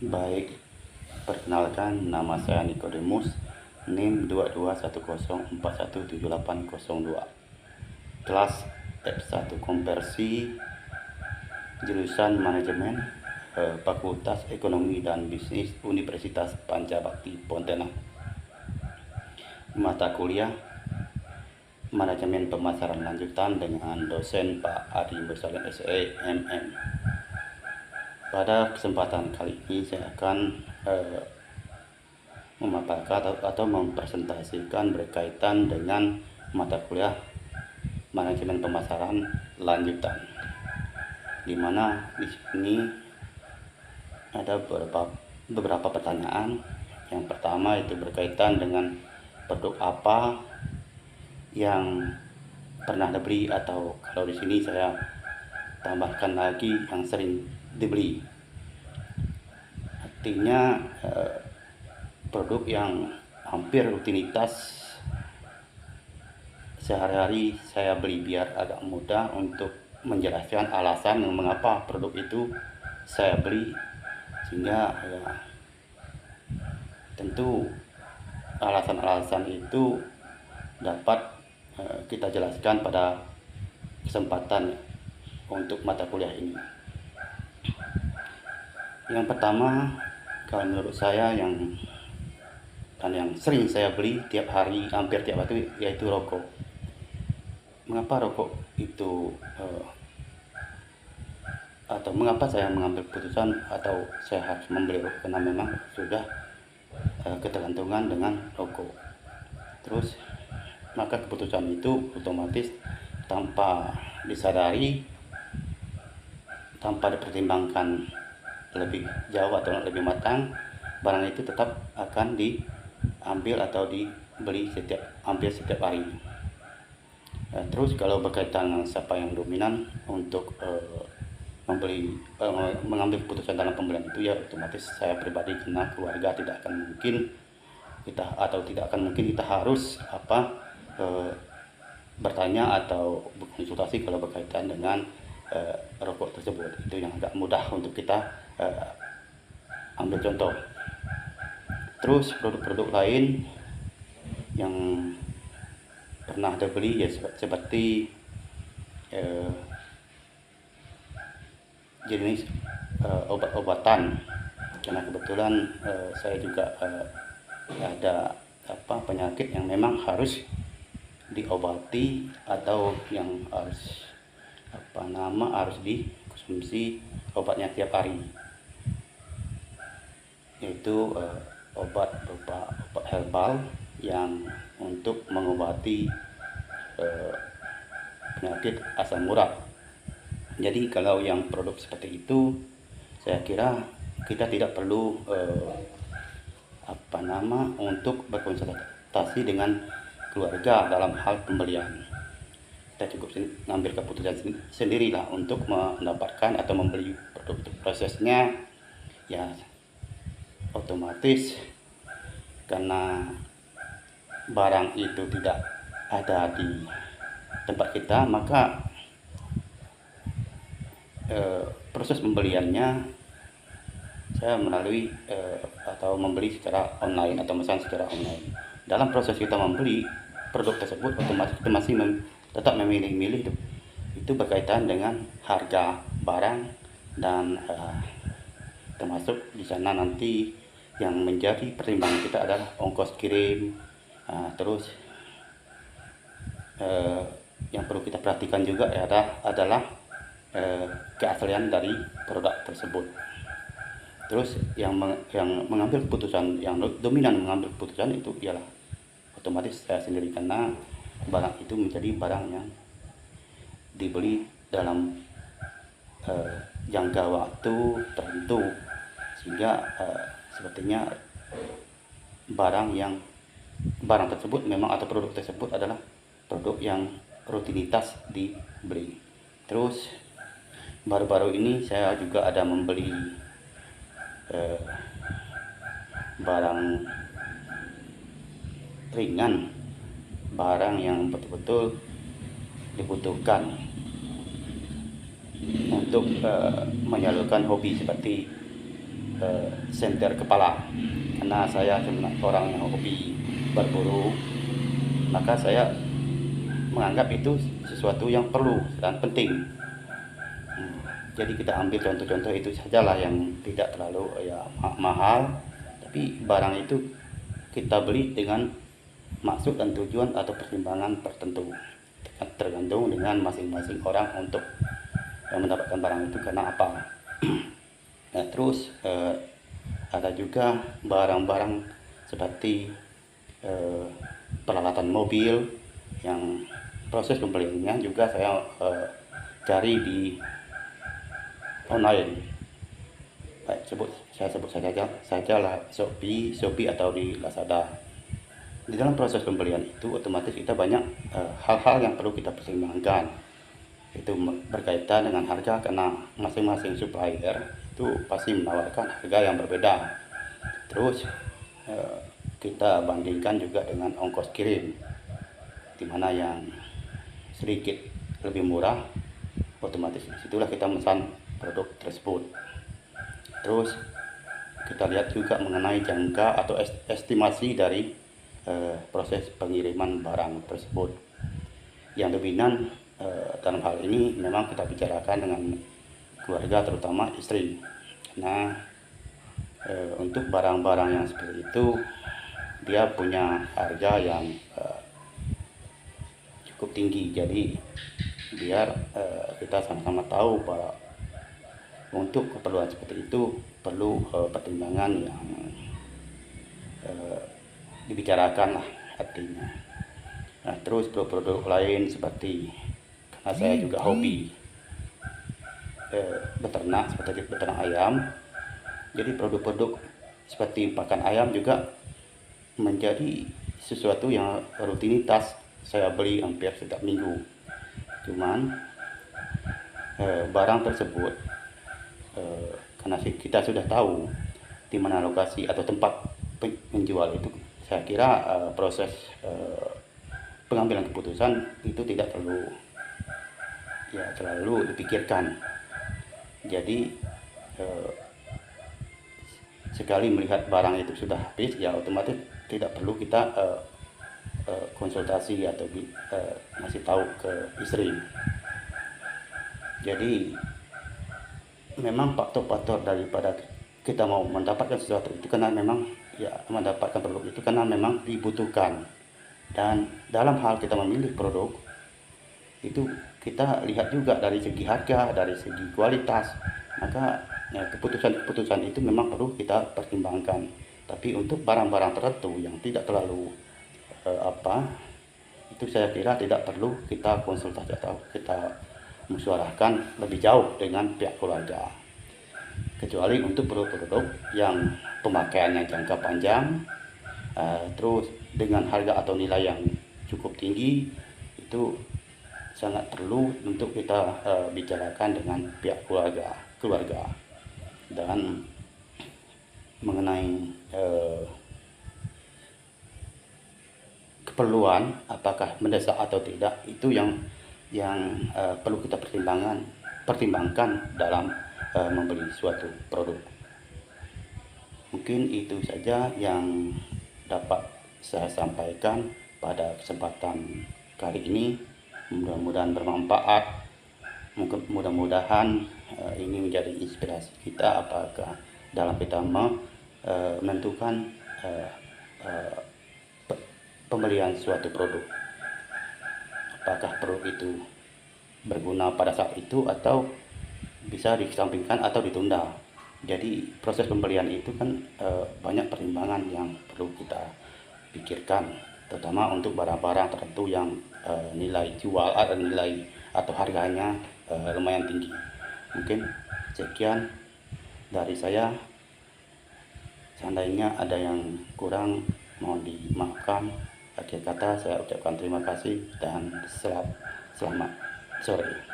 Baik, perkenalkan nama saya Nikodemus, NIM 2210417802. Kelas F1 Konversi, jurusan Manajemen, Fakultas Ekonomi dan Bisnis Universitas Pancabakti Pontianak. Mata kuliah Manajemen Pemasaran Lanjutan dengan dosen Pak Adi Mursalin SE MM. Pada kesempatan kali ini saya akan memaparkan atau mempresentasikan berkaitan dengan mata kuliah Manajemen Pemasaran Lanjutan, di mana di sini ada beberapa pertanyaan. Yang pertama itu berkaitan dengan produk apa yang pernah dibeli, atau kalau di sini saya tambahkan lagi yang sering dibeli. Artinya produk yang hampir rutinitas sehari-hari saya beli, biar agak mudah untuk menjelaskan alasan mengapa produk itu saya beli, sehingga ya, tentu alasan-alasan itu dapat kita jelaskan pada kesempatan untuk mata kuliah ini. Yang pertama, kalau menurut saya yang sering saya beli tiap hari, hampir tiap hari, yaitu rokok. Mengapa rokok itu atau mengapa saya mengambil keputusan atau saya harus membeli rokok? Karena memang sudah ketergantungan dengan rokok. Terus maka keputusan itu otomatis tanpa disadari, tanpa dipertimbangkan lebih jauh atau lebih matang, barang itu tetap akan diambil atau dibeli hampir setiap hari. Terus kalau berkaitan dengan siapa yang dominan untuk mengambil keputusan dalam pembelian itu, ya otomatis saya pribadi, karena keluarga tidak akan mungkin kita harus bertanya atau berkonsultasi kalau berkaitan dengan rokok tersebut. Itu yang agak mudah untuk kita ambil contoh. Terus produk-produk lain yang pernah dibeli ya seperti jenis obat-obatan, karena kebetulan saya juga ada penyakit yang memang harus diobati atau yang harus dikonsumsi obatnya tiap hari, yaitu obat herbal yang untuk mengobati penyakit asam urat. Jadi kalau yang produk seperti itu, saya kira kita tidak perlu untuk berkonsultasi dengan keluarga dalam hal pembelian. Kita cukup mengambil keputusan sendirilah untuk mendapatkan atau membeli produk itu. Prosesnya ya otomatis, karena barang itu tidak ada di tempat kita, maka proses pembeliannya saya melalui atau membeli secara online atau memesan secara online. Dalam proses kita membeli produk tersebut, otomatis kita masih tetap memilih-milih itu berkaitan dengan harga barang, dan termasuk di sana nanti yang menjadi pertimbangan kita adalah ongkos kirim. Terus yang perlu kita perhatikan juga adalah keaslian dari produk tersebut. Terus yang mengambil keputusan, yang dominan mengambil keputusan itu ialah otomatis saya sendiri, karena barang itu menjadi barang yang dibeli dalam jangka waktu tertentu, sehingga sepertinya barang tersebut memang, atau produk tersebut adalah produk yang rutinitas dibeli. Terus baru-baru ini saya juga ada membeli barang ringan, barang yang betul-betul dibutuhkan untuk menyalurkan hobi seperti senter kepala, karena saya orang yang hobi berburu, maka saya menganggap itu sesuatu yang perlu dan penting. Jadi kita ambil contoh-contoh itu sajalah yang tidak terlalu mahal, tapi barang itu kita beli dengan maksud dan tujuan atau pertimbangan tertentu, tergantung dengan masing-masing orang untuk mendapatkan barang itu karena apa. Nah, terus ada juga barang-barang seperti peralatan mobil yang proses pembeliannya juga saya cari di online. Baik, saya sebut saja lah Shopee atau di Lazada. Di dalam proses pembelian itu otomatis kita banyak hal-hal yang perlu kita pertimbangkan. Itu berkaitan dengan harga, karena masing-masing supplier itu pasti menawarkan harga yang berbeda. Terus kita bandingkan juga dengan ongkos kirim, di mana yang sedikit lebih murah, otomatis disitulah kita memesan produk tersebut. Terus kita lihat juga mengenai jangka atau estimasi dari proses pengiriman barang tersebut. Yang dominan dalam hal ini memang kita bicarakan dengan keluarga, terutama istri. Nah, untuk barang-barang yang seperti itu dia punya harga yang cukup tinggi. Jadi biar kita sama-sama tahu bahwa untuk keperluan seperti itu perlu pertimbangan yang dibicarakan lah artinya. Nah, terus produk-produk lain seperti, karena saya juga hobi beternak, seperti beternak ayam, jadi produk-produk seperti pakan ayam juga menjadi sesuatu yang rutinitas saya beli hampir setiap minggu. Cuman barang tersebut karena kita sudah tahu di mana lokasi atau tempat penjual itu, saya kira proses pengambilan keputusan itu tidak terlalu dipikirkan. Jadi sekali melihat barang itu sudah habis, ya otomatis tidak perlu kita konsultasi atau ngasih tahu ke istri. Jadi memang faktor-faktor daripada kita mau mendapatkan sesuatu itu, karena memang mendapatkan produk itu karena memang dibutuhkan. Dan dalam hal kita memilih produk itu kita lihat juga dari segi harga, dari segi kualitas, maka keputusan-keputusan itu memang perlu kita pertimbangkan. Tapi untuk barang-barang tertentu yang tidak terlalu itu saya kira tidak perlu kita konsultasi atau kita musyawarahkan lebih jauh dengan pihak keluarga, kecuali untuk produk-produk yang pemakaiannya jangka panjang, terus dengan harga atau nilai yang cukup tinggi, itu sangat perlu untuk kita bicarakan dengan pihak keluarga. Dan mengenai keperluan apakah mendesak atau tidak, itu yang perlu kita pertimbangkan dalam membeli suatu produk. Mungkin itu saja yang dapat saya sampaikan pada kesempatan kali ini. Mudah-mudahan bermanfaat. Mudah-mudahan ini menjadi inspirasi kita apakah dalam kita menentukan pembelian suatu produk. Apakah produk itu berguna pada saat itu atau bisa dikesampingkan atau ditunda. Jadi proses pembelian itu kan banyak pertimbangan yang perlu kita pikirkan, terutama untuk barang-barang tertentu yang nilai jual atau nilai atau harganya lumayan tinggi. Mungkin sekian dari saya. Seandainya ada yang kurang mohon dimaafkan. Akhir kata saya ucapkan terima kasih dan selamat sore.